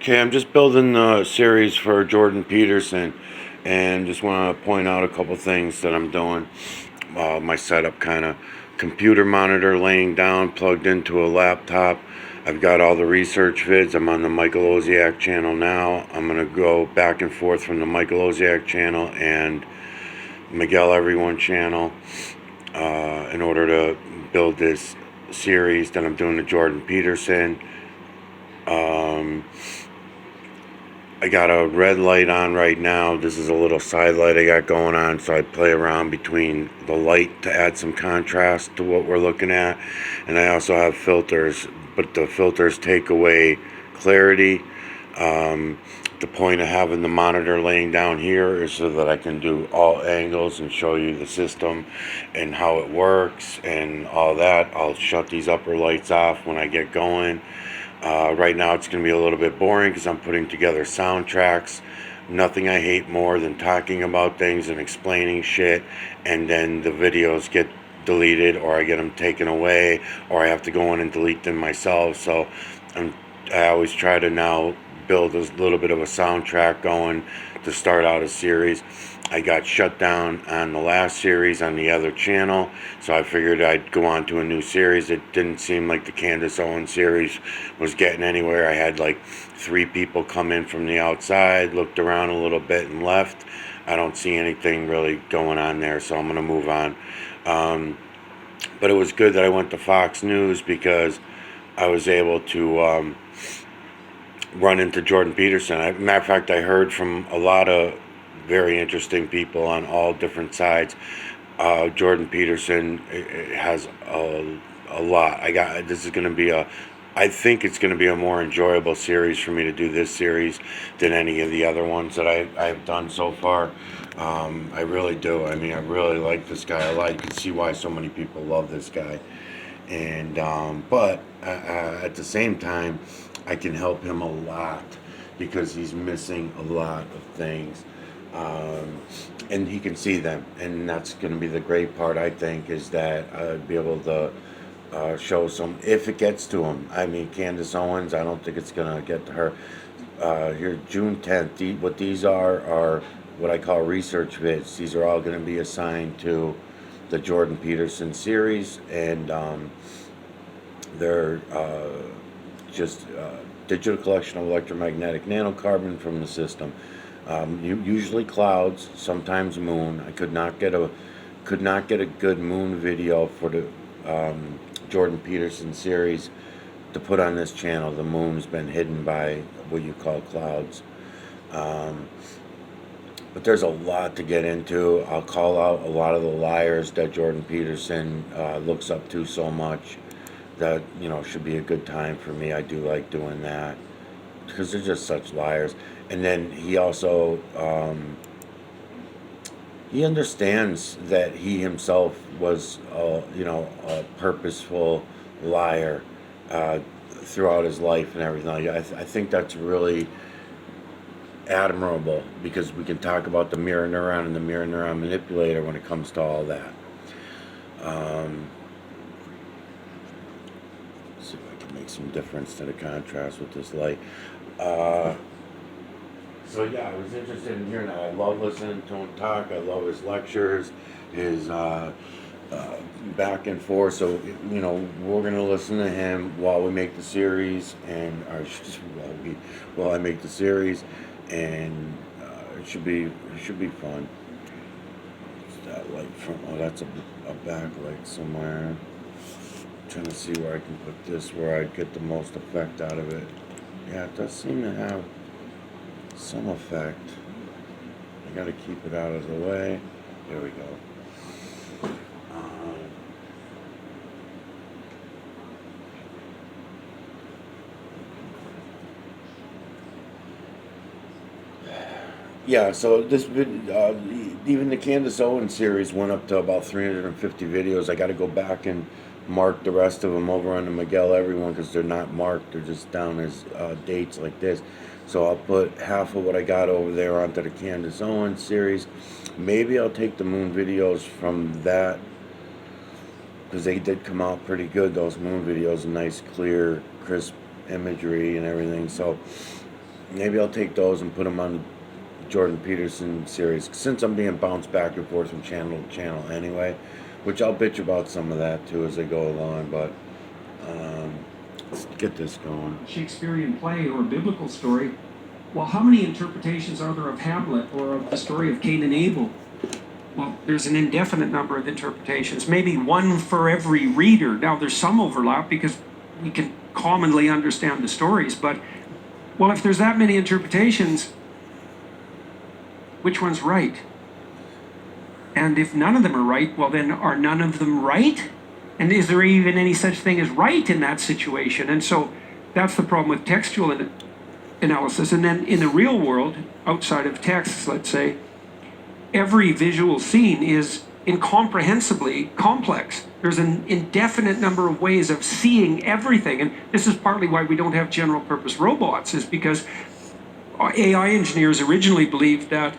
Okay, I'm just building the series for Jordan Peterson, and just want to point out a couple things that I'm doing. My setup, kind of computer monitor laying down, plugged into a laptop. I've got all the research vids. I'm on the Michael Oziak channel now. I'm gonna go back and forth from the Michael Oziak channel and Miguel Everyone channel in order to build this series. Then I'm doing the Jordan Peterson. I got a red light on right now. This is a little side light I got going on, so I play around between the light to add some contrast to what we're looking at. And I also have filters, but the filters take away clarity. The point of having the monitor laying down here is so that I can do all angles and show you the system and how it works and all that. I'll shut these upper lights off when I get going. Right now it's going to be a little bit boring because I'm putting together soundtracks. Nothing I hate more than talking about things and explaining shit, and then the videos get deleted or I get them taken away or I have to go in and delete them myself. So I always try to now build a little bit of a soundtrack going to start out a series. I got shut down on the last series on the other channel, so I figured I'd go on to a new series. It didn't seem like the Candace Owens series was getting anywhere. I had like 3 people come in from the outside, looked around a little bit and left. I don't see anything really going on there, so I'm going to move on. But it was good that I went to Fox News because I was able to run into Jordan Peterson. Matter of fact, I heard from a lot of very interesting people on all different sides. Jordan Peterson has a lot. This is going to be I think it's going to be a more enjoyable series for me to do this series than any of the other ones that I've done so far. I really do. I mean, I really like this guy a lot. You can see why so many people love this guy. And but at the same time, I can help him a lot because he's missing a lot of things. And he can see them, and that's going to be the great part, I think, is that I'd be able to show some, if it gets to him. I mean, Candace Owens, I don't think it's going to get to her. Here, June 10th, what these are what I call research vids. These are all going to be assigned to the Jordan Peterson series, and they're just digital collection of electromagnetic nanocarbon from the system. Usually clouds, sometimes moon. I could not get a good moon video for the Jordan Peterson series to put on this channel. The moon's been hidden by what you call clouds. But there's a lot to get into. I'll call out a lot of the liars that Jordan Peterson looks up to so much. That, you know, should be a good time for me. I do like doing that because they're just such liars. And then he also he understands that he himself was a purposeful liar throughout his life and everything. I think that's really admirable because we can talk about the mirror neuron and the mirror neuron manipulator when it comes to all that. See if I can make some difference to the contrast with this light. So yeah, I was interested in hearing that. I love listening to him talk. I love his lectures, his back and forth. So we're gonna listen to him while we make the series, and while I make the series, and it should be fun. What's that light from? Oh, that's a backlight somewhere. Trying to see where I can put this where I get the most effect out of it. Yeah, it does seem to have some effect. I gotta keep it out of the way. There we go. Yeah, so this even the Candace Owens series went up to about 350 videos. I got to go back and mark the rest of them over on the Miguel Everyone because they're not marked. They're just down as dates like this. So I'll put half of what I got over there onto the Candace Owens series. Maybe I'll take the moon videos from that because they did come out pretty good. Those moon videos, nice, clear, crisp imagery and everything. So Maybe I'll take those and put them on Jordan Peterson series since I'm being bounced back and forth from channel to channel anyway, which I'll bitch about some of that too as I go along. But um, let's get this going. Shakespearean play or a biblical story. Well, how many interpretations are there of Hamlet or of the story of Cain and Abel? Well, there's an indefinite number of interpretations, maybe one for every reader. Now, there's some overlap because we can commonly understand the stories, but, well, if there's that many interpretations, which one's right? And if none of them are right, well, then are none of them right? And is there even any such thing as right in that situation? And so that's the problem with textual analysis. And then in the real world, outside of texts, let's say, every visual scene is incomprehensibly complex. There's an indefinite number of ways of seeing everything. And this is partly why we don't have general purpose robots, is because AI engineers originally believed that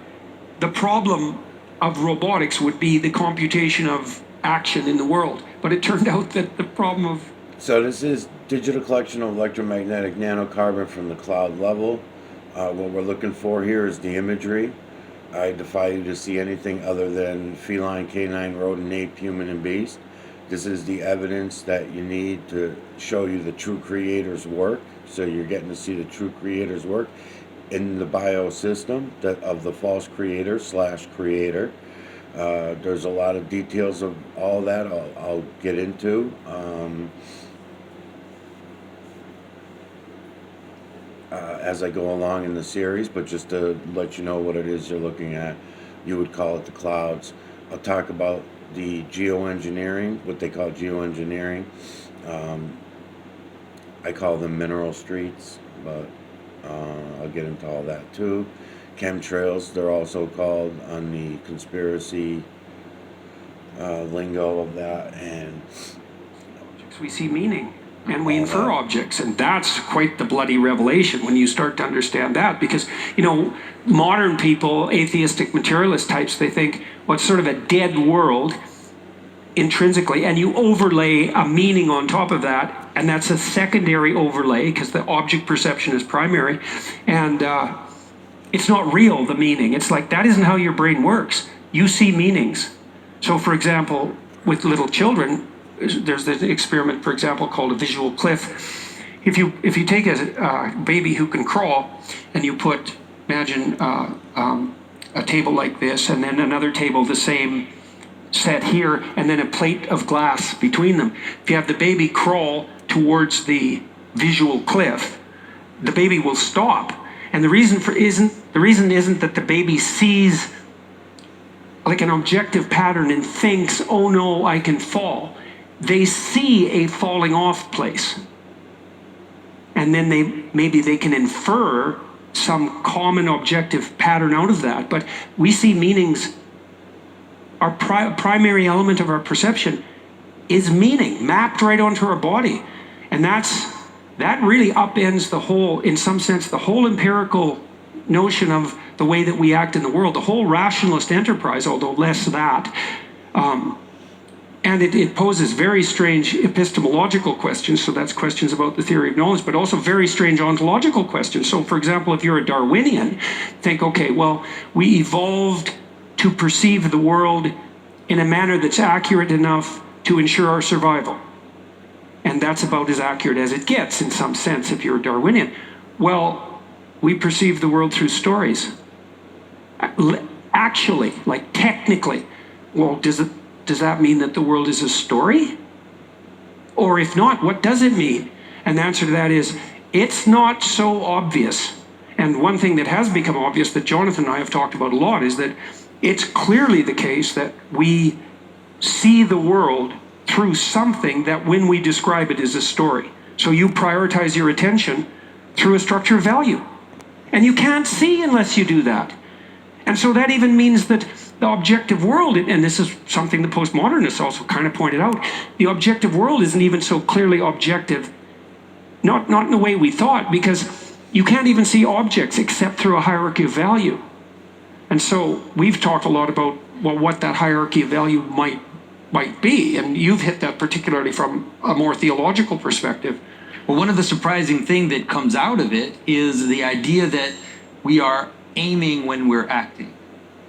the problem of robotics would be the computation of action in the world. But it turned out that the problem of... So this is digital collection of electromagnetic nanocarbon from the cloud level. What we're looking for here is the imagery. I defy you to see anything other than feline, canine, rodent, ape, human, and beast. This is the evidence that you need to show you the true creator's work. So you're getting to see the true creator's work in the biosystem of the false creator / creator. There's a lot of details of all that I'll get into. As I go along in the series, but just to let you know what it is you're looking at, you would call it the clouds. I'll talk about the geoengineering, what they call geoengineering. I call them mineral streets, but I'll get into all that too. Chemtrails, they're also called on the conspiracy lingo of that, and we see meaning and we infer objects, and that's quite the bloody revelation when you start to understand that. Because, you know, modern people, atheistic materialist types, they think, well, it's sort of a dead world intrinsically, and you overlay a meaning on top of that, and that's a secondary overlay because the object perception is primary, and it's not real, the meaning. It's like, that isn't how your brain works. You see meanings. So, for example, with little children, there's an experiment, for example, called a visual cliff. If you take a baby who can crawl and you put, imagine a table like this, and then another table the same set here, and then a plate of glass between them. If you have the baby crawl towards the visual cliff, the baby will stop. And the reason isn't that the baby sees like an objective pattern and thinks, oh no, I can fall. They see a falling off place. And then maybe they can infer some common objective pattern out of that. But we see meanings. Our primary element of our perception is meaning mapped right onto our body. And that really upends the whole, in some sense, the whole empirical notion of the way that we act in the world, the whole rationalist enterprise, although less that. And it poses very strange epistemological questions, so that's questions about the theory of knowledge, but also very strange ontological questions. So, for example, if you're a Darwinian, think, okay, well, we evolved to perceive the world in a manner that's accurate enough to ensure our survival. And that's about as accurate as it gets, in some sense, if you're a Darwinian. Well, we perceive the world through stories. Actually, like technically, well, does that mean that the world is a story? Or if not, what does it mean? And the answer to that is, it's not so obvious. And one thing that has become obvious that Jonathan and I have talked about a lot is that it's clearly the case that we see the world through something that when we describe it is a story. So you prioritize your attention through a structure of value. And you can't see unless you do that. And so that even means that the objective world, and this is something the postmodernists also kind of pointed out, the objective world isn't even so clearly objective, not in the way we thought, because you can't even see objects except through a hierarchy of value. And so we've talked a lot about, well, what that hierarchy of value might be, and you've hit that particularly from a more theological perspective. Well, one of the surprising thing that comes out of it is the idea that we are aiming when we're acting.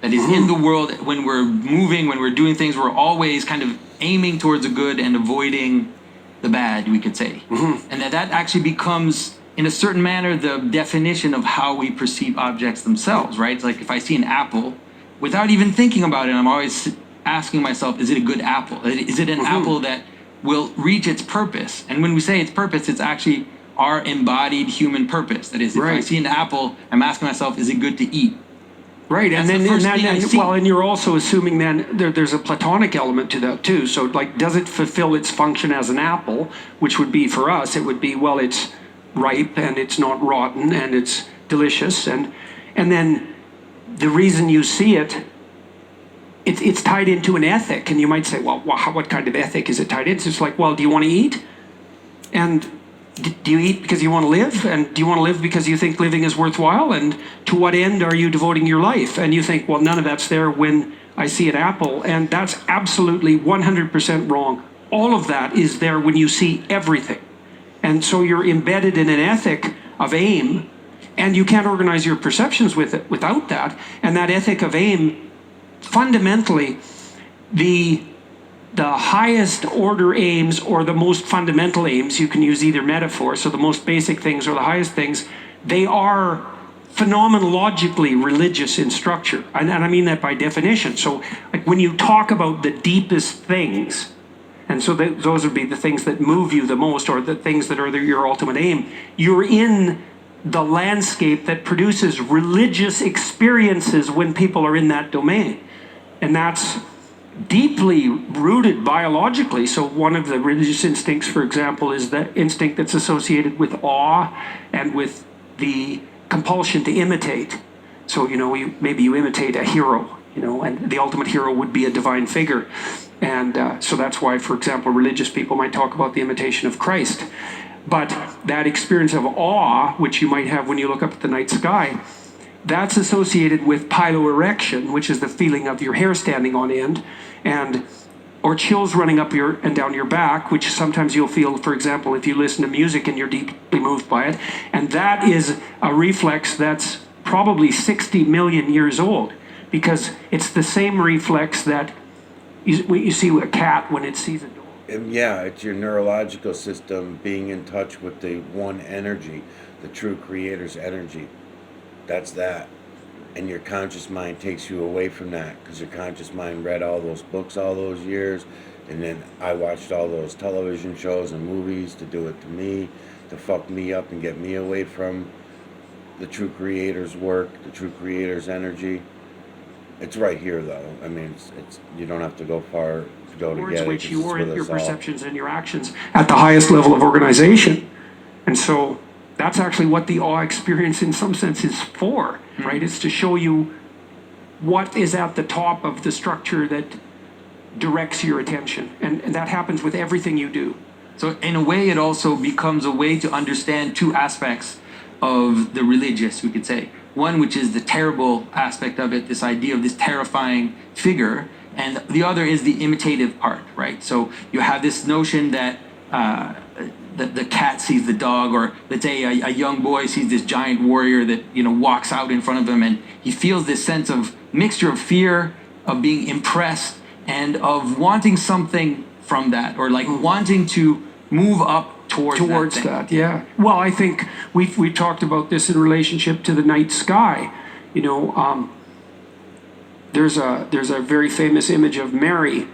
That is in the world, when we're moving, when we're doing things, we're always kind of aiming towards the good and avoiding the bad, we could say. And that actually becomes, in a certain manner, the definition of how we perceive objects themselves, right? It's like if I see an apple, without even thinking about it, I'm always asking myself, is it a good apple? Is it an apple that will reach its purpose? And when we say its purpose, it's actually our embodied human purpose. That is, if I see an apple, I'm asking myself, is it good to eat? Right, That's and the then first thing I see. and you're also assuming then there's a platonic element to that too. So like, does it fulfill its function as an apple, which would be for us, it would be, well, it's ripe and it's not rotten and it's delicious, and then the reason you see it, it's tied into an ethic, and you might say, well, what kind of ethic is it tied into? It's like, well, do you want to eat? And do you eat because you want to live? And do you want to live because you think living is worthwhile? And to what end are you devoting your life? And you think, well, none of that's there when I see an apple. And that's absolutely 100% wrong. All of that is there when you see everything. And so you're embedded in an ethic of aim, and you can't organize your perceptions with it without that. And that ethic of aim, fundamentally, the highest order aims, or the most fundamental aims, you can use either metaphor, so the most basic things or the highest things, they are phenomenologically religious in structure. And I mean that by definition. So like when you talk about the deepest things, and so those would be the things that move you the most, or the things that are your ultimate aim, you're in the landscape that produces religious experiences when people are in that domain. And that's deeply rooted biologically. So one of the religious instincts, for example, is the instinct that's associated with awe and with the compulsion to imitate. So, maybe you imitate a hero, and the ultimate hero would be a divine figure. And so that's why, for example, religious people might talk about the imitation of Christ. But that experience of awe, which you might have when you look up at the night sky, that's associated with piloerection, which is the feeling of your hair standing on end, or chills running up and down your back, which sometimes you'll feel, for example, if you listen to music and you're deeply moved by it. And that is a reflex that's probably 60 million years old, because it's the same reflex that you see with a cat when it sees a dog. Yeah, it's your neurological system being in touch with the one energy, the true creator's energy. That's that. And your conscious mind takes you away from that, because your conscious mind read all those books all those years, and then I watched all those television shows and movies to do it to me, to fuck me up and get me away from the true creator's work, the true creator's energy. It's right here, though. I mean, it's you don't have to go far to go to Towards get it. which 'Cause you it's orient with your us all. perceptions and your actions at the highest level of organization. And so that's actually what the awe experience in some sense is for, right? It's to show you what is at the top of the structure that directs your attention. And that happens with everything you do. So in a way, it also becomes a way to understand two aspects of the religious, we could say. One, which is the terrible aspect of it, this idea of this terrifying figure, and the other is the imitative part, right? So you have this notion that the cat sees the dog, or let's say a young boy sees this giant warrior that walks out in front of him, and he feels this sense of mixture of fear, of being impressed, and of wanting something from that, or like wanting to move up towards that. Yeah. Well, I think we talked about this in relationship to the night sky. There's a very famous image of Mary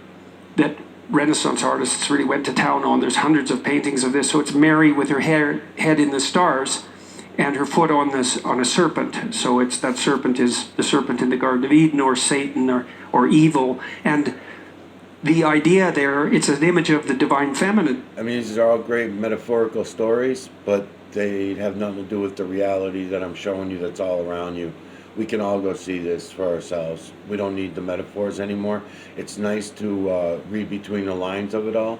that Renaissance artists really went to town on. There's hundreds of paintings of this. So it's Mary with her head in the stars and her foot on a serpent. So that serpent is the serpent in the Garden of Eden, or Satan, or evil. And the idea there, it's an image of the divine feminine. I mean, these are all great metaphorical stories, but they have nothing to do with the reality that I'm showing you that's all around you. We can all go see this for ourselves. We don't need the metaphors anymore. It's nice to read between the lines of it all,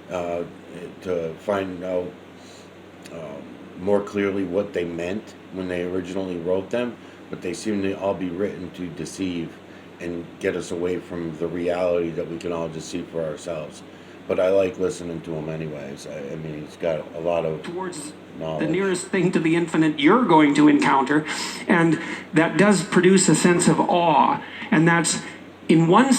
to find out more clearly what they meant when they originally wrote them, but they seem to all be written to deceive and get us away from the reality that we can all just see for ourselves. but I like listening to him anyways. I mean, he's got a lot of towards knowledge. the nearest thing to the infinite you're going to encounter, and that does produce a sense of awe. And that's in one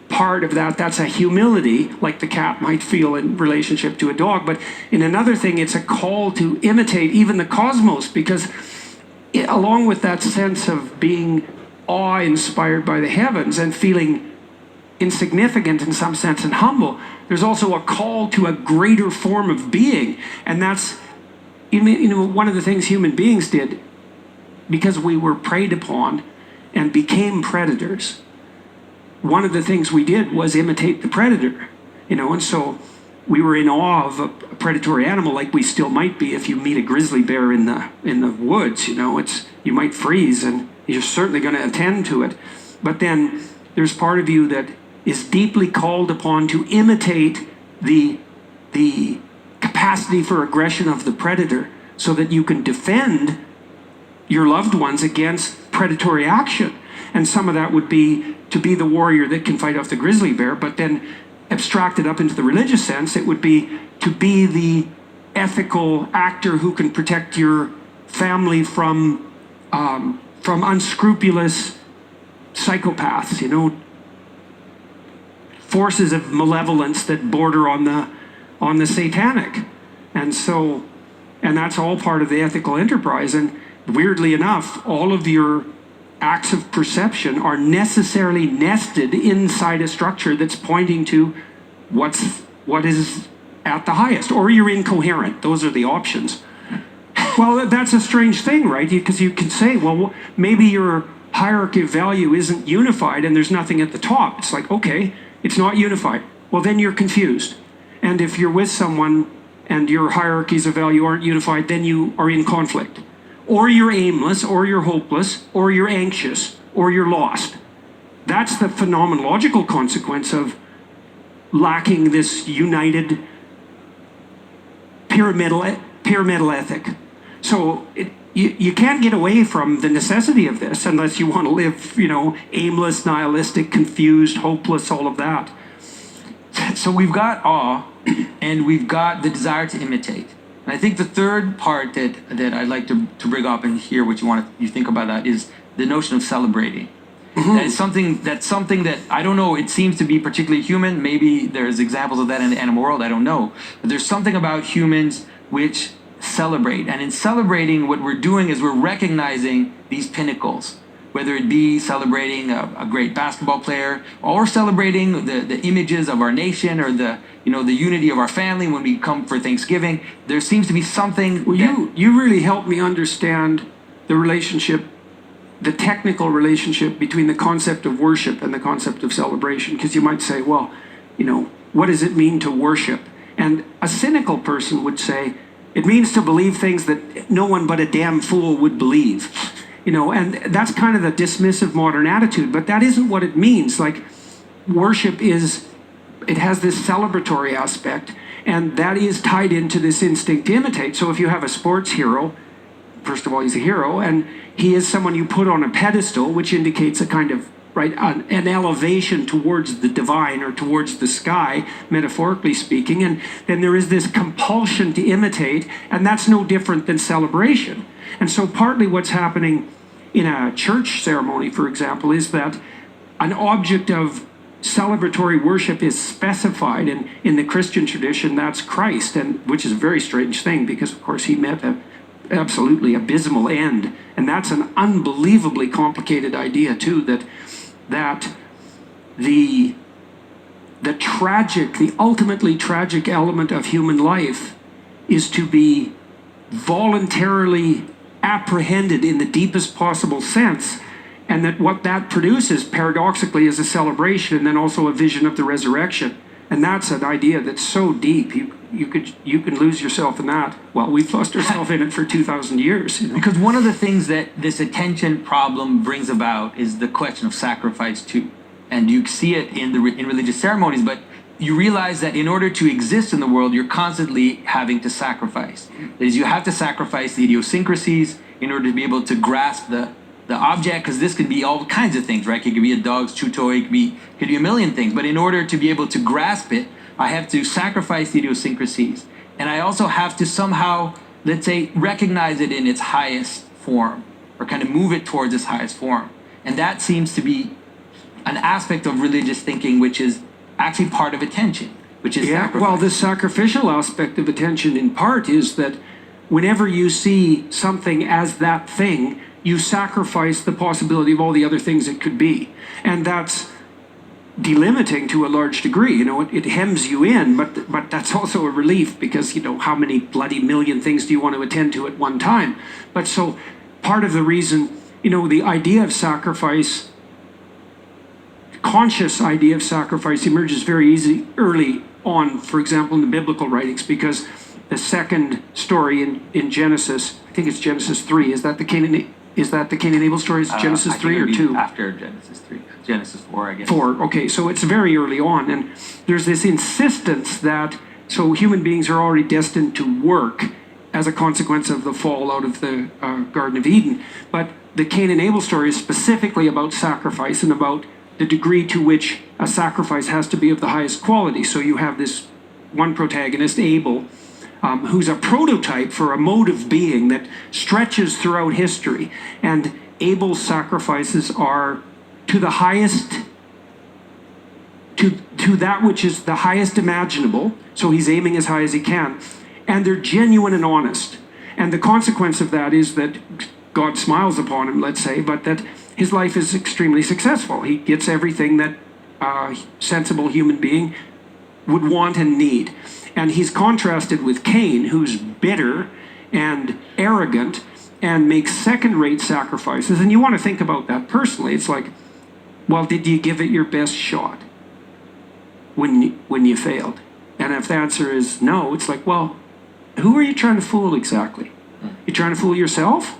part of that, that's a humility, like the cat might feel in relationship to a dog. But in another thing, it's a call to imitate even the cosmos, because along with that sense of being awe-inspired by the heavens and feeling insignificant in some sense and humble, there's also a call to a greater form of being. And that's, one of the things human beings did, because we were preyed upon and became predators. One of the things we did was imitate the predator, and so we were in awe of a predatory animal, like we still might be if you meet a grizzly bear in the woods. You might freeze, and you're certainly going to attend to it. But then there's part of you that is deeply called upon to imitate the capacity for aggression of the predator, so that you can defend your loved ones against predatory action. And some of that would be to be the warrior that can fight off the grizzly bear, but then abstracted up into the religious sense, it would be to be the ethical actor who can protect your family from unscrupulous psychopaths, forces of malevolence that border on the satanic. And that's all part of the ethical enterprise. And weirdly enough, all of your acts of perception are necessarily nested inside a structure that's pointing to what is at the highest, or you're incoherent. Those are the options. Well, that's a strange thing, right? Because you can say, well, maybe your hierarchy of value isn't unified and there's nothing at the top. It's like, okay, it's not unified. Well, then you're confused. And if you're with someone and your hierarchies of value aren't unified, then you are in conflict. Or you're aimless, or you're hopeless, or you're anxious, or you're lost. That's the phenomenological consequence of lacking this united pyramidal ethic. So you can't get away from the necessity of this unless you want to live, aimless, nihilistic, confused, hopeless, all of that. So we've got awe, and we've got the desire to imitate. And I think the third part that I'd like to bring up and hear what you think about that is the notion of celebrating. Mm-hmm. That's something that I don't know. It seems to be particularly human. Maybe there's examples of that in the animal world. I don't know. But there's something about humans which celebrate. And in celebrating, what we're doing is we're recognizing these pinnacles, whether it be celebrating a great basketball player, or celebrating the images of our nation, or the unity of our family when we come for Thanksgiving. There seems to be something. Well, you really helped me understand the relationship, the technical relationship between the concept of worship and the concept of celebration. Because you might say, well, what does it mean to worship? And a cynical person would say, it means to believe things that no one but a damn fool would believe. And that's kind of the dismissive modern attitude, but that isn't what it means. Like, worship it has this celebratory aspect, and that is tied into this instinct to imitate. So if you have a sports hero, first of all, he's a hero, and he is someone you put on a pedestal, which indicates a kind of, an elevation towards the divine or towards the sky, metaphorically speaking. And then there is this compulsion to imitate, and that's no different than celebration. And so partly what's happening in a church ceremony, for example, is that an object of celebratory worship is specified, and in the Christian tradition, that's Christ, and which is a very strange thing, because of course he met an absolutely abysmal end. And that's an unbelievably complicated idea too, that the ultimately tragic element of human life is to be voluntarily apprehended in the deepest possible sense, and that what that produces paradoxically is a celebration, and then also a vision of the resurrection. And that's an idea that's so deep, you can lose yourself in that. Well, we've lost ourselves in it for 2,000 years. Because one of the things that this attention problem brings about is the question of sacrifice too. And you see it in religious ceremonies, but you realize that in order to exist in the world, you're constantly having to sacrifice. That is, you have to sacrifice the idiosyncrasies in order to be able to grasp the object, because this could be all kinds of things, right? It could be a dog's chew toy, it could be a million things. But in order to be able to grasp it, I have to sacrifice the idiosyncrasies. And I also have to somehow, let's say, recognize it in its highest form, or kind of move it towards its highest form. And that seems to be an aspect of religious thinking which is actually part of attention, which is Yeah, sacrifice. well, the sacrificial aspect of attention in part is that whenever you see something as that thing, you sacrifice the possibility of all the other things it could be. And that's delimiting to a large degree. You know, it hems you in, but that's also a relief because, you know, how many bloody million things do you want to attend to at one time? But so part of the reason, you know, the idea of sacrifice, conscious idea of sacrifice emerges very early on, for example, in the biblical writings, because the second story in Genesis, I think it's Genesis 3, is that the Cain and Abel story? Is it Genesis I think 3 it or would be 2? After Genesis 3. Genesis 4, I guess. 4, okay, so it's very early on, and there's this insistence that, so human beings are already destined to work as a consequence of the fall out of the Garden of Eden, but the Cain and Abel story is specifically about sacrifice and about the degree to which a sacrifice has to be of the highest quality. So you have this one protagonist, Abel, who's a prototype for a mode of being that stretches throughout history. And Abel's sacrifices are to the highest, to that which is the highest imaginable. So he's aiming as high as he can. And they're genuine and honest. And the consequence of that is that God smiles upon him, let's say, but that his life is extremely successful. He gets everything that a sensible human being would want and need. And he's contrasted with Cain, who's bitter and arrogant and makes second-rate sacrifices. And you want to think about that personally. It's like, well, did you give it your best shot when you failed? And if the answer is no, it's like, well, who are you trying to fool exactly? You trying to fool yourself?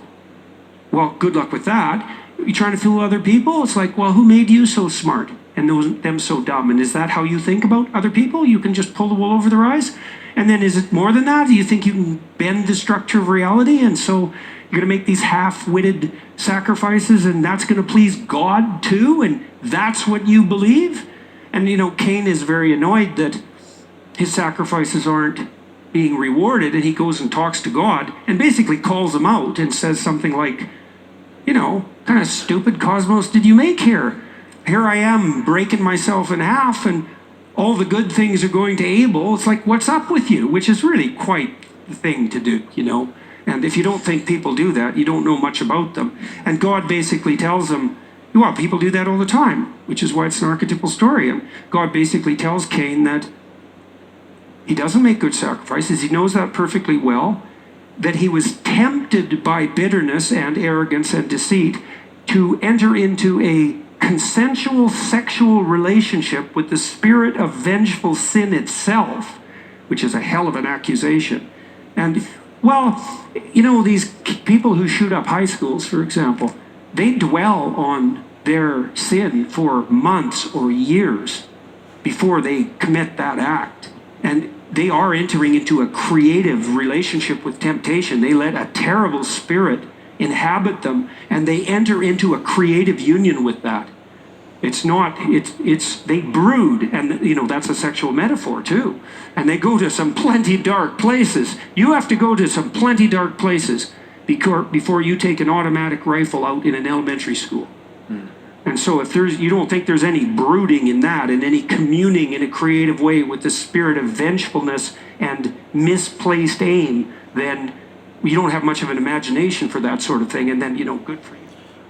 Well, good luck with that. You trying to fool other people? It's like, well, who made you so smart and them so dumb? And is that how you think about other people? You can just pull the wool over their eyes? And then is it more than that? Do you think you can bend the structure of reality? And so you're going to make these half-witted sacrifices and that's going to please God too? And that's what you believe? And, you know, Cain is very annoyed that his sacrifices aren't being rewarded, and he goes and talks to God and basically calls him out and says something like, you know, kind of stupid cosmos did you make here? Here I am breaking myself in half and all the good things are going to Abel. It's like, what's up with you? Which is really quite the thing to do, you know. And if you don't think people do that, you don't know much about them. And God basically tells him, well, people do that all the time, which is why it's an archetypal story. And God basically tells Cain that he doesn't make good sacrifices. He knows that perfectly well, that he was tempted by bitterness and arrogance and deceit to enter into a consensual sexual relationship with the spirit of vengeful sin itself, which is a hell of an accusation. And, well, you know, these people who shoot up high schools, for example, they dwell on their sin for months or years before they commit that act. And they are entering into a creative relationship with temptation. They let a terrible spirit inhabit them, and they enter into a creative union with that. It's not, it's they brood, and, you know, that's a sexual metaphor too. And they go to some plenty dark places. You have to go to some plenty dark places before you take an automatic rifle out in an elementary school. And so if you don't think there's any brooding in that and any communing in a creative way with the spirit of vengefulness and misplaced aim, then you don't have much of an imagination for that sort of thing. And then, you know, good for you.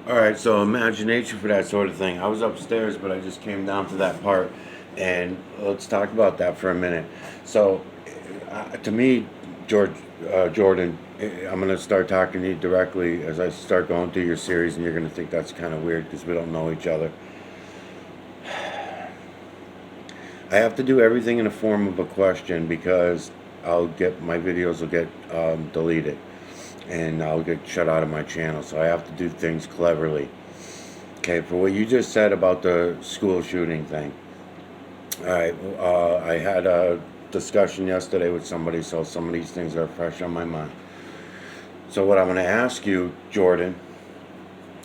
All right, so imagination for that sort of thing. I was upstairs, but I just came down to that part, and let's talk about that for a minute. So, to me, Jordan, I'm going to start talking to you directly as I start going through your series, and you're going to think that's kind of weird because we don't know each other. I have to do everything in the form of a question because my videos will get deleted and I'll get shut out of my channel. So I have to do things cleverly. Okay, for what you just said about the school shooting thing. All right, I had a discussion yesterday with somebody, so some of these things are fresh on my mind. So what I'm going to ask you, Jordan,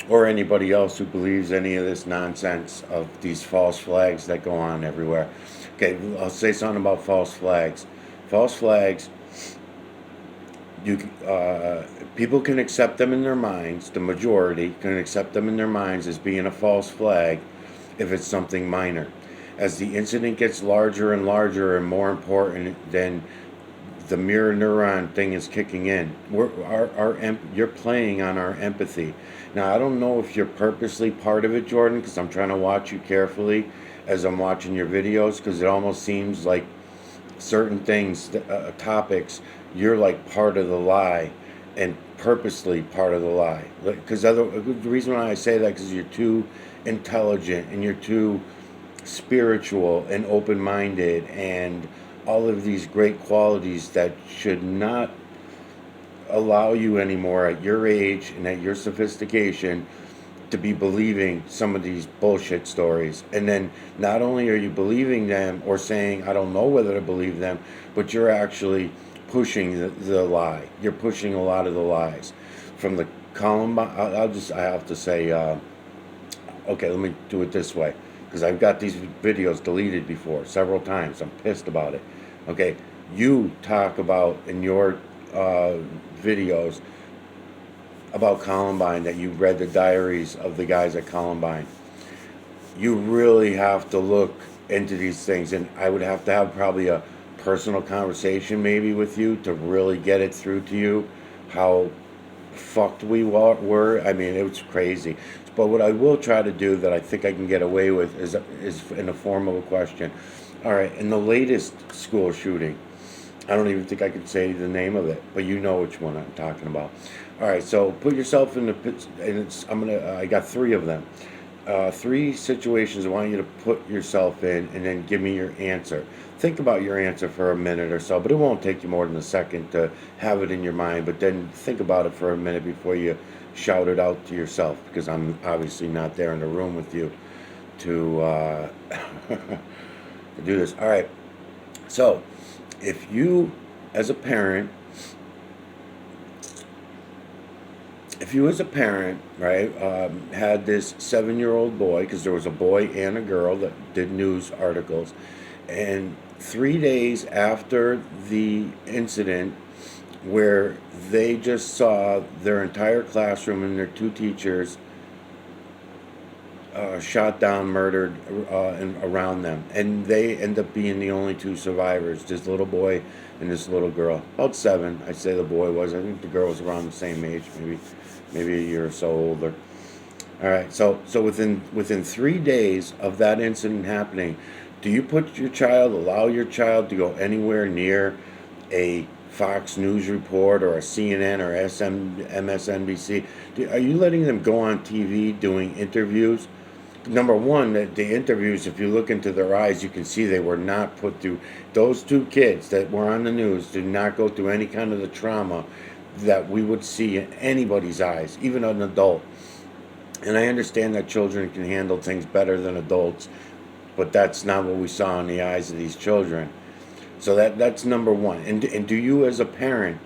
or anybody else who believes any of this nonsense of these false flags that go on everywhere. Okay, I'll say something about false flags. False flags, you people can accept them in their minds. The majority can accept them in their minds as being a false flag if it's something minor. As the incident gets larger and larger and more important, then the mirror neuron thing is kicking in. You're playing on our empathy. Now, I don't know if you're purposely part of it, Jordan, because I'm trying to watch you carefully as I'm watching your videos, because it almost seems like certain things, topics, you're like part of the lie and purposely part of the lie. Because the reason why I say that, because you're too intelligent and you're too spiritual and open-minded and all of these great qualities that should not allow you anymore at your age and at your sophistication to be believing some of these bullshit stories. And then not only are you believing them or saying, I don't know whether to believe them, but you're actually pushing the lie. You're pushing a lot of the lies. From the Columbine, I have to say, okay, let me do it this way. Because I've got these videos deleted before several times. I'm pissed about it. Okay, you talk about in your videos about Columbine, that you read the diaries of the guys at Columbine. You really have to look into these things, and I would have to have probably a personal conversation maybe with you to really get it through to you how fucked we were. I mean, it was crazy. But what I will try to do that I think I can get away with is in the form of a question. All right, in the latest school shooting, I don't even think I can say the name of it, but you know which one I'm talking about. All right, so put yourself in the pit, and I got three of them. Three situations I want you to put yourself in, and then give me your answer. Think about your answer for a minute or so, but it won't take you more than a second to have it in your mind. But then think about it for a minute before you shout it out to yourself, because I'm obviously not there in the room with you to to do this. All right, so if you, as a parent, right, had this 7-year-old boy, because there was a boy and a girl that did news articles, and 3 days after the incident where they just saw their entire classroom and their two teachers shot down, murdered, and around them, and they end up being the only two survivors. This little boy and this little girl, about 7. I'd say the boy was. I think the girl was around the same age, maybe a year or so older. All right, so within 3 days of that incident happening, do you allow your child to go anywhere near a Fox News report or a CNN or MSNBC? Are you letting them go on TV doing interviews? Number one, the interviews, if you look into their eyes, you can see they were not put through. Those two kids that were on the news did not go through any kind of the trauma that we would see in anybody's eyes, even an adult. And I understand that children can handle things better than adults, but that's not what we saw in the eyes of these children. So that's number one. And do you, as a parent,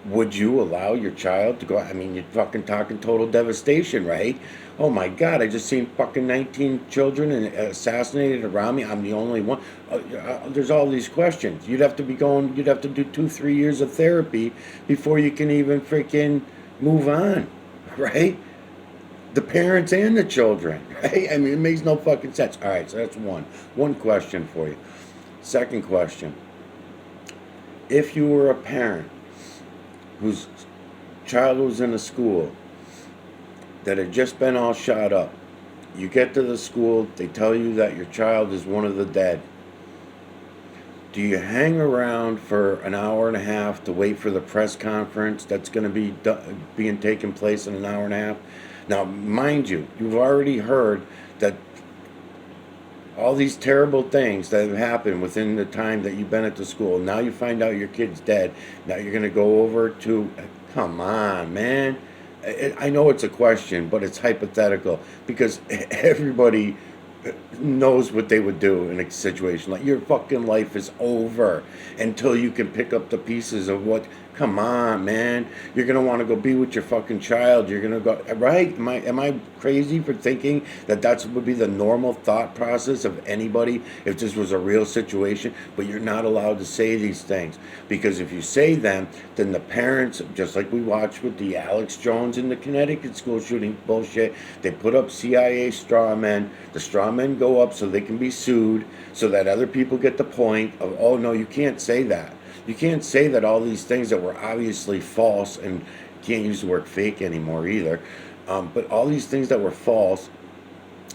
would you allow your child to go? I mean, you're fucking talking total devastation, right? Oh my God, I just seen fucking 19 children and assassinated around me. I'm the only one. There's all these questions. You'd have to do 2-3 years of therapy before you can even freaking move on, right? The parents and the children, right? I mean, it makes no fucking sense. All right, so that's one question for you. Second question. If you were a parent whose child was in a school that had just been all shot up, you get to the school, they tell you that your child is one of the dead. Do you hang around for an hour and a half to wait for the press conference that's going to be being taken place in an hour and a half? Now, mind you, you've already heard that all these terrible things that have happened within the time that you've been at the school. Now you find out your kid's dead. Now you're going to go over to, come on, man. I know it's a question, but it's hypothetical, because everybody knows what they would do in a situation like your fucking life is over until you can pick up the pieces of what Come on, man. You're gonna want to go be with your fucking child. You're gonna go, right? Am I crazy for thinking that that's would be the normal thought process of anybody if this was a real situation? But you're not allowed to say these things because if you say them, then the parents, just like we watched with the Alex Jones and the Connecticut school shooting bullshit, they put up CIA straw men. The straw men go up so they can be sued, so that other people get the point of, oh no, you can't say that. You can't say that all these things that were obviously false, and can't use the word fake anymore either, but all these things that were false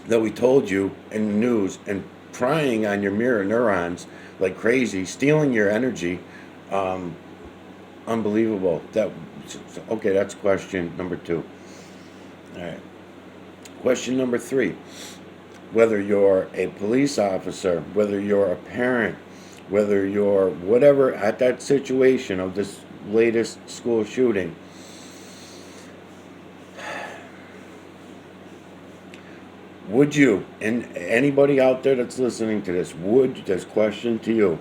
that we told you in the news and prying on your mirror neurons like crazy, stealing your energy, um, unbelievable. Okay, that's question number 2. All right. Question number 3. Whether you're a police officer, whether you're a parent, whether you're whatever at that situation of this latest school shooting, would you, and anybody out there that's listening to this question to you,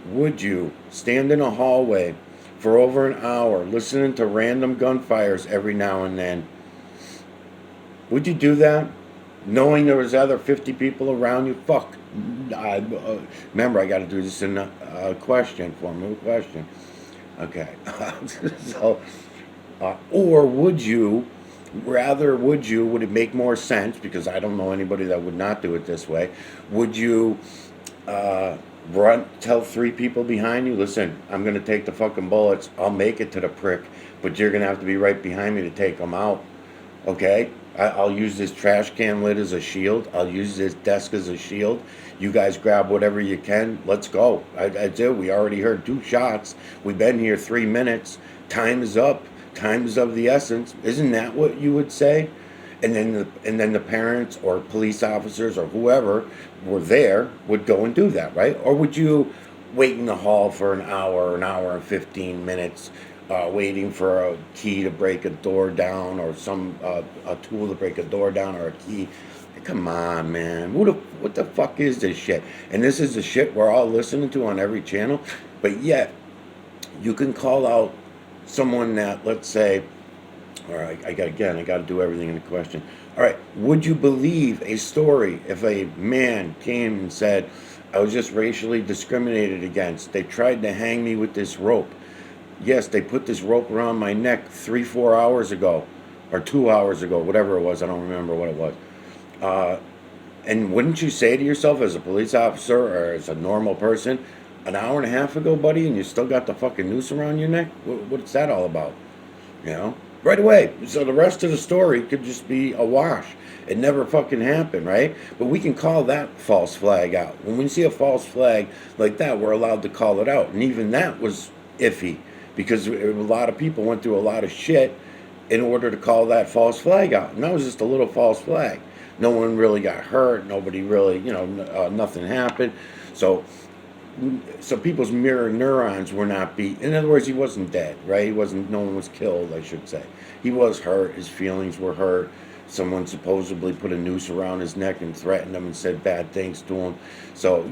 would you stand in a hallway for over an hour listening to random gunfires every now and then? Would you do that? Knowing there was other 50 people around you? Fuck. Remember, I got to do this in a question, form of a question. Okay. So, or would it make more sense, because I don't know anybody that would not do it this way, would you tell 3 people behind you, listen, I'm going to take the fucking bullets, I'll make it to the prick, but you're going to have to be right behind me to take them out, okay? I'll use this trash can lid as a shield. I'll use this desk as a shield. You guys grab whatever you can. Let's go. I do. We already heard 2 shots. We've been here 3 minutes. Time is up. Time is of the essence. Isn't that what you would say? And then the parents or police officers or whoever were there would go and do that, right? Or would you wait in the hall for an hour and 15 minutes, waiting for a key to break a door down, or some a tool to break a door down, or a key? Come on, man. What the fuck is this shit? And this is the shit we're all listening to on every channel. But yet, you can call out someone that, let's say, all right, I got to do everything in the question. All right, would you believe a story if a man came and said, I was just racially discriminated against. They tried to hang me with this rope. Yes, they put this rope around my neck 3-4 hours ago, or 2 hours ago, whatever it was. I don't remember what it was. And wouldn't you say to yourself, as a police officer or as a normal person, an hour and a half ago, buddy, and you still got the fucking noose around your neck? What's that all about? You know? Right away. So the rest of the story could just be a wash. It never fucking happened, right? But we can call that false flag out. When we see a false flag like that, we're allowed to call it out. And even that was iffy, because a lot of people went through a lot of shit in order to call that false flag out. And that was just a little false flag. No one really got hurt. Nobody really, nothing happened. So people's mirror neurons were not beat. In other words, he wasn't dead, right? No one was killed, I should say. He was hurt. His feelings were hurt. Someone supposedly put a noose around his neck and threatened him and said bad things to him. So,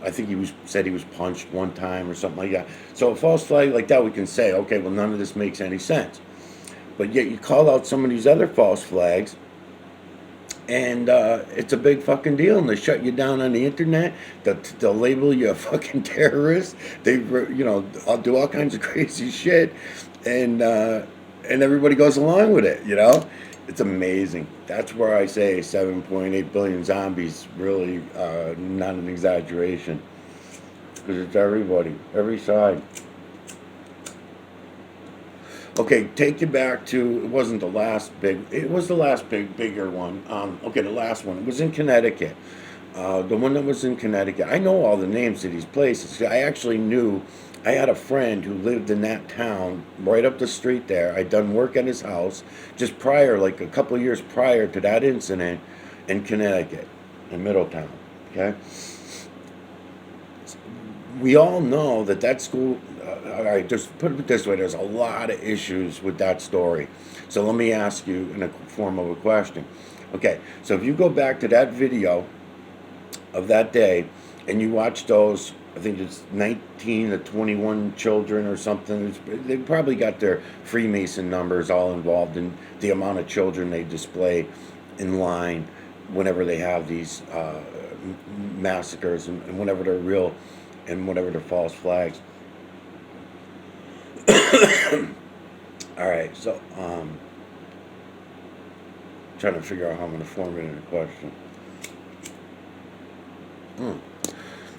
I think he said he was punched one time or something like that. So a false flag like that, we can say, okay, well, none of this makes any sense. But yet you call out some of these other false flags, and it's a big fucking deal, and they shut you down on the internet. They'll label you a fucking terrorist. They, I'll do all kinds of crazy shit, and everybody goes along with it. It's amazing. That's where I say 7.8 billion zombies really not an exaggeration, because it's everybody, every side. Okay, take you back to, it was the last bigger one. Okay, the last one. It was in Connecticut. The one that was in Connecticut. I know all the names of these places. I actually knew, I had a friend who lived in that town, right up the street there. I'd done work at his house just prior, like a couple of years prior to that incident in Connecticut, in Middletown, okay? We all know that school, all right, just put it this way, there's a lot of issues with that story. So let me ask you in a form of a question. Okay, so if you go back to that video of that day, and you watch those, I think it's 19 to 21 children or something. They probably got their Freemason numbers all involved in the amount of children they display in line whenever they have these massacres, and whenever they're real and whenever they're false flags. All right, so trying to figure out how I'm going to form it in a question.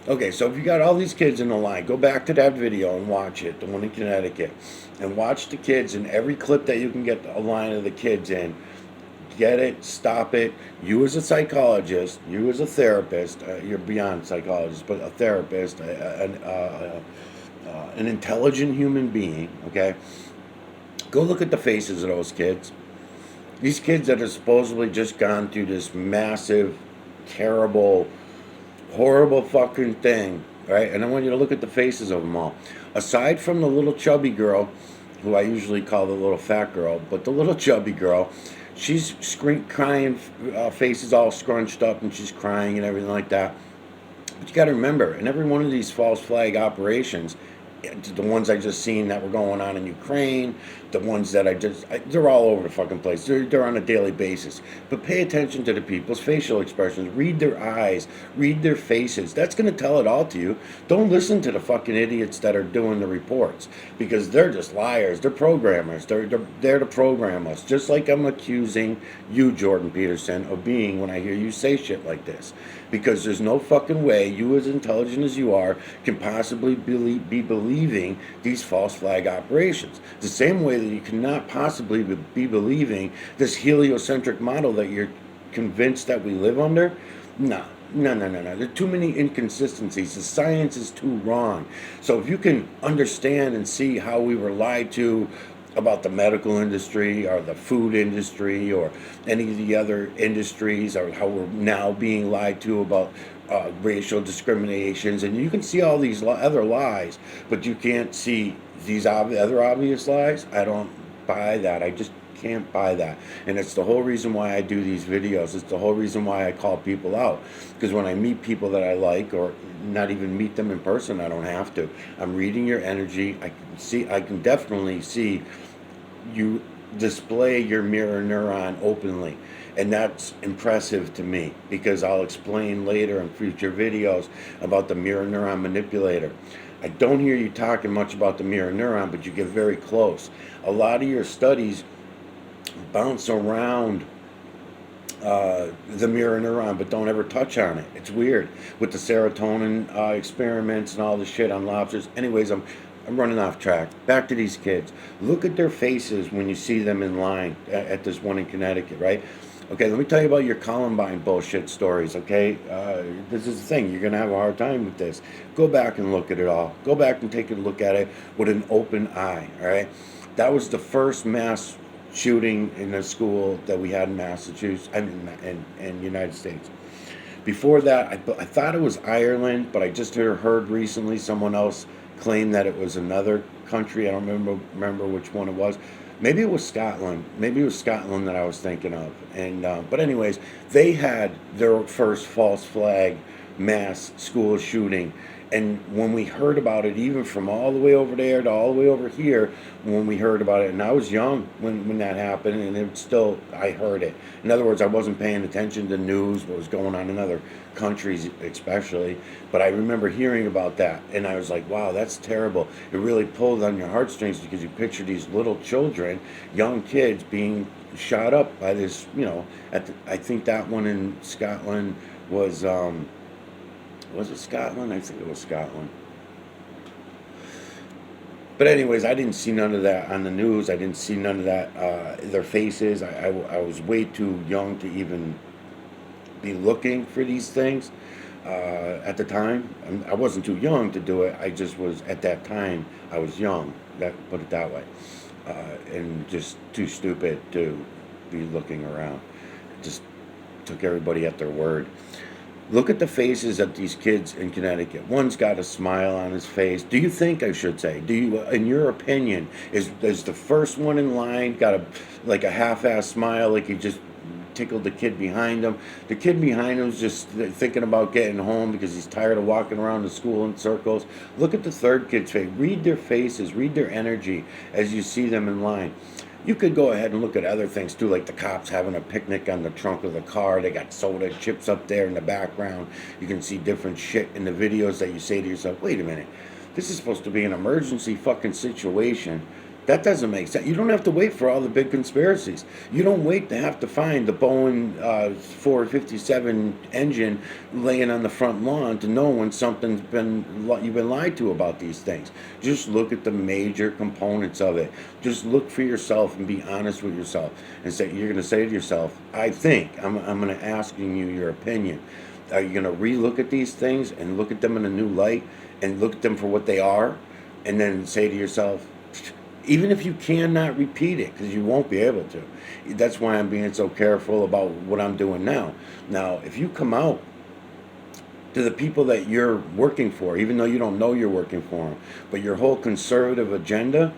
Okay, so if you got all these kids in the line, go back to that video and watch it, the one in Connecticut, and watch the kids in every clip that you can get a line of the kids in. Get it, stop it. You as a psychologist, you as a therapist, you're beyond psychologist, but a therapist, an intelligent human being, okay? Go look at the faces of those kids. These kids that have supposedly just gone through this massive, terrible, horrible fucking thing, right? And I want you to look at the faces of them all. Aside from the little chubby girl, who I usually call the little fat girl, but the little chubby girl, she's crying, faces all scrunched up, and she's crying and everything like that. But you got to remember, in every one of these false flag operations, the ones I just seen that were going on in Ukraine, the ones that they're all over the fucking place. They're on a daily basis. But pay attention to the people's facial expressions. Read their eyes. Read their faces. That's going to tell it all to you. Don't listen to the fucking idiots that are doing the reports, because they're just liars. They're programmers. They're there to program us. Just like I'm accusing you, Jordan Peterson, of being when I hear you say shit like this. Because there's no fucking way you, as intelligent as you are, can possibly be believing these false flag operations. The same way that you cannot possibly be believing this heliocentric model that you're convinced that we live under. No. There are too many inconsistencies. The science is too wrong. So if you can understand and see how we were lied to about the medical industry or the food industry or any of the other industries, or how we're now being lied to about racial discriminations, and you can see all these other lies, but you can't see these other obvious lies. I don't buy that. I just can't buy that. And it's the whole reason why I do these videos. It's the whole reason why I call people out, because when I meet people that I like, or not even meet them in person, I don't have to. I'm reading your energy. I can definitely see you display your mirror neuron openly, and that's impressive to me, because I'll explain later in future videos about the mirror neuron manipulator. I don't hear you talking much about the mirror neuron, but you get very close. A lot of your studies bounce around the mirror neuron, but don't ever touch on it. It's weird with the serotonin experiments and all the shit on lobsters. Anyways, I'm running off track. Back to these kids. Look at their faces when you see them in line at this one in Connecticut, right? Okay, let me tell you about your Columbine bullshit stories, okay? This is the thing. You're going to have a hard time with this. Go back and look at it all. Go back and take a look at it with an open eye, all right? That was the first mass shooting in a school that we had in Massachusetts, in United States. Before that, I thought it was Ireland, but I just heard recently someone else claim that it was another country. I don't remember which one it was. Maybe it was Scotland. Maybe it was Scotland that I was thinking of. And but anyways, they had their first false flag mass school shooting. And when we heard about it, even from all the way over there to all the way over here, when we heard about it, and I was young when that happened, and it still, I heard it. In other words, I wasn't paying attention to news, what was going on in other countries especially, but I remember hearing about that, and I was like, wow, that's terrible. It really pulled on your heartstrings, because you picture these little children, young kids, being shot up by this, I think that one in Scotland was it Scotland? I think it was Scotland. But anyways, I didn't see none of that on the news. I didn't see none of that, their faces. I was way too young to even be looking for these things at the time. I wasn't too young to do it. I just was, at that time, I was young, put it that way. And just too stupid to be looking around. Just took everybody at their word. Look at the faces of these kids in Connecticut. One's got a smile on his face. Do you think, I should say, in your opinion, is the first one in line got a half-ass smile, like he just tickled the kid behind him. The kid behind him is just thinking about getting home because he's tired of walking around the school in circles. Look at the third kid's face. Read their faces. Read their energy as you see them in line. You could go ahead and look at other things too, like the cops having a picnic on the trunk of the car. They got soda chips up there in the background. You can see different shit in the videos that you say to yourself, wait a minute, this is supposed to be an emergency fucking situation. That doesn't make sense. You don't have to wait for all the big conspiracies. You don't wait to have to find the Boeing 457 engine laying on the front lawn to know when you've been lied to about these things. Just look at the major components of it. Just look for yourself and be honest with yourself. And say, you're going to say to yourself, I think, I'm going to ask you your opinion. Are you going to relook at these things and look at them in a new light and look at them for what they are? And then say to yourself, even if you cannot repeat it, because you won't be able to. That's why I'm being so careful about what I'm doing now. Now, if you come out to the people that you're working for, even though you don't know you're working for them, but your whole conservative agenda,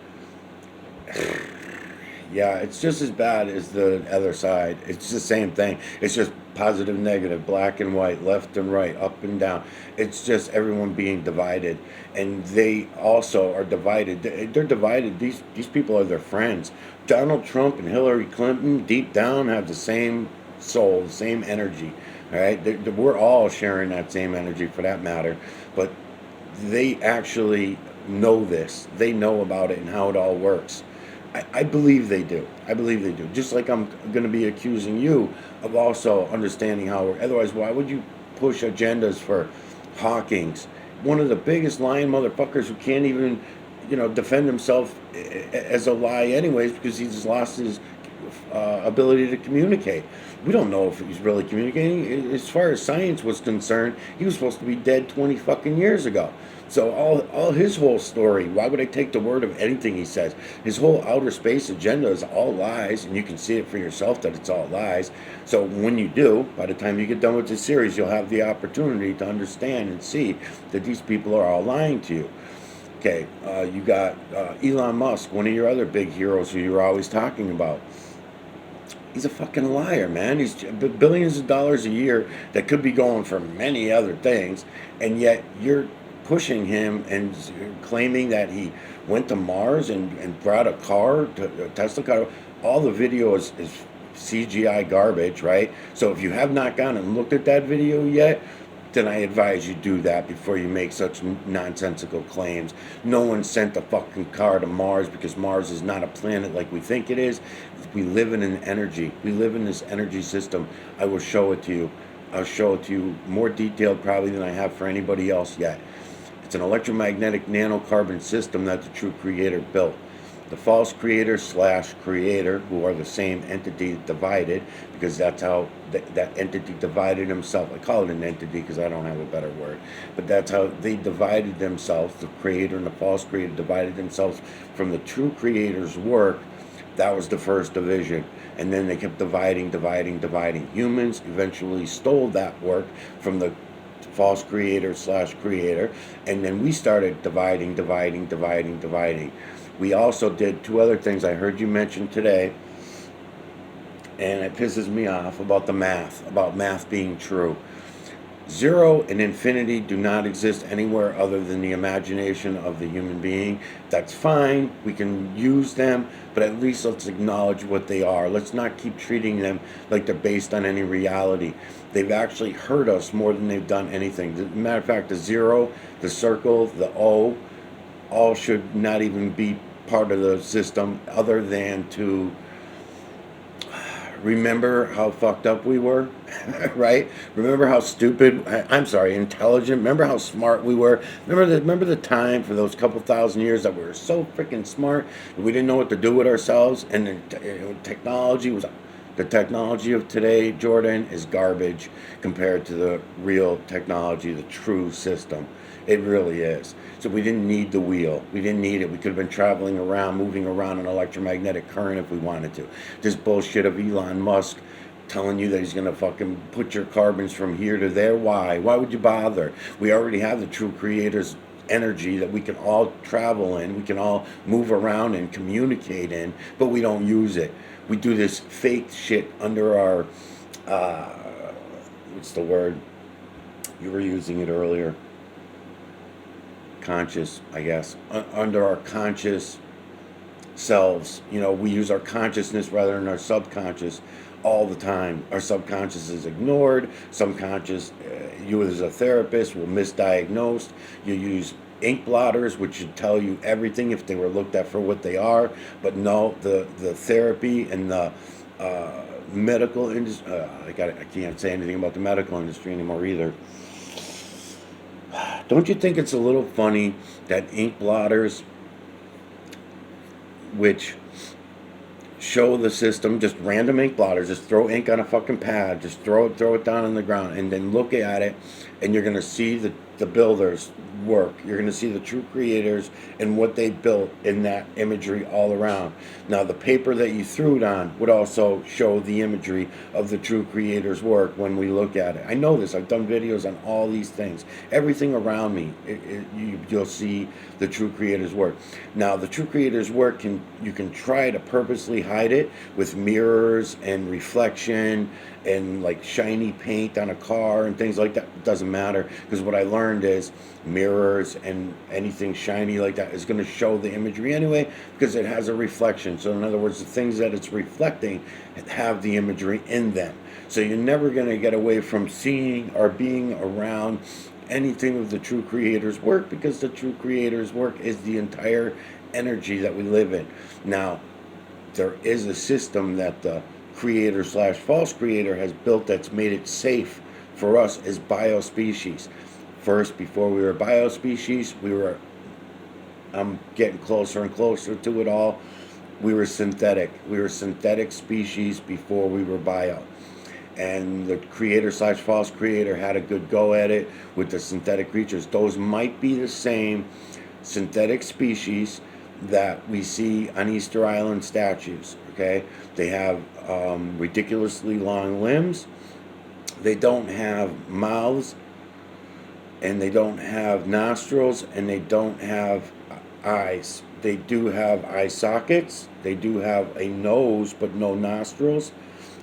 yeah, it's just as bad as the other side. It's the same thing. It's just positive, negative, black and white, left and right, up and down. It's just everyone being divided. And they also are divided. They're divided. These people are their friends. Donald Trump and Hillary Clinton, deep down, have the same soul, the same energy. All right? We're all sharing that same energy for that matter. But they actually know this. They know about it and how it all works. I believe they do. I believe they do. Just like I'm going to be accusing you of also understanding how. Otherwise, why would you push agendas for Hawking's, one of the biggest lying motherfuckers who can't even, defend himself as a lie anyways because he's lost his ability to communicate. We don't know if he's really communicating. As far as science was concerned, he was supposed to be dead 20 fucking years ago. So all his whole story, why would I take the word of anything he says? His whole outer space agenda is all lies, and you can see it for yourself that it's all lies. So when you do, by the time you get done with this series, you'll have the opportunity to understand and see that these people are all lying to you. Okay, you got Elon Musk, one of your other big heroes who you're always talking about. He's a fucking liar, man. He's billions of dollars a year that could be going for many other things, and yet you're pushing him and claiming that he went to Mars and brought a car, a Tesla car. All the video is CGI garbage, right? So if you have not gone and looked at that video yet, then I advise you do that before you make such nonsensical claims. No one sent the fucking car to Mars because Mars is not a planet like we think it is. We live in an energy. We live in this energy system. I will show it to you. I'll show it to you more detailed probably than I have for anybody else yet. It's an electromagnetic nanocarbon system that the true creator built. The false creator / creator, who are the same entity divided, because that's how that entity divided himself. I call it an entity because I don't have a better word. But that's how they divided themselves. The creator and the false creator divided themselves from the true creator's work. That was the first division. And then they kept dividing. Humans eventually stole that work from the false creator / creator. And then we started dividing. We also did two other things I heard you mention today, and it pisses me off about math being true. 0 and infinity do not exist anywhere other than the imagination of the human being. That's fine. We can use them, but at least let's acknowledge what they are. Let's not keep treating them like they're based on any reality. They've actually hurt us more than they've done anything. As a matter of fact, the 0, the circle, the O, all should not even be part of the system other than to remember how fucked up we were, right? Remember how intelligent. Remember how smart we were. Remember the time for those couple thousand years that we were so freaking smart that we didn't know what to do with ourselves, and the technology of today, Jordan, is garbage compared to the real technology, the true system. It really is. So we didn't need the wheel. We didn't need it. We could have been traveling around, moving around an electromagnetic current if we wanted to. This bullshit of Elon Musk telling you that he's going to fucking put your carbons from here to there. Why? Why would you bother? We already have the true creator's energy that we can all travel in. We can all move around and communicate in, but we don't use it. we do this fake shit under our, what's the word? You were using it earlier. Conscious, I guess. Under our conscious selves. You know, we use our consciousness rather than our subconscious all the time. Our subconscious is ignored. Subconscious, you as a therapist will misdiagnose. You use ink blotters, which should tell you everything if they were looked at for what they are. But no, the therapy and the medical industry. I can't say anything about the medical industry anymore either. Don't you think it's a little funny that ink blotters, which show the system, just random ink blotters, just throw ink on a fucking pad, just throw it down on the ground, and then look at it, and you're gonna see the builders work. You're gonna see the true creators and what they built in that imagery all around. Now, the paper that you threw it on would also show the imagery of the true creators' work when we look at it. I know this. I've done videos on all these things. Everything around me, you'll see the true creators' work. Now, the true creators' work you can try to purposely hide it with mirrors and reflection and like shiny paint on a car and things like that. It doesn't matter, because what I learned is mirrors and anything shiny like that is going to show the imagery anyway, because it has a reflection. So in other words, the things that it's reflecting have the imagery in them. So you're never going to get away from seeing or being around anything of the true creator's work, because the true creator's work is the entire energy that we live in. Now, there is a system that the creator / false creator has built that's made it safe for us as biospecies. First, before we were biospecies, I'm getting closer and closer to it all. We were synthetic. We were synthetic species before we were bio. And the creator / false creator had a good go at it with the synthetic creatures. Those might be the same synthetic species that we see on Easter Island statues, okay? They have ridiculously long limbs. They don't have mouths, and they don't have nostrils, and they don't have eyes. They do have eye sockets. They do have a nose, but no nostrils.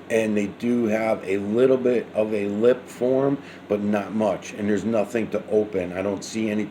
And they do have a little bit of a lip form, but not much. And there's nothing to open. I don't see anything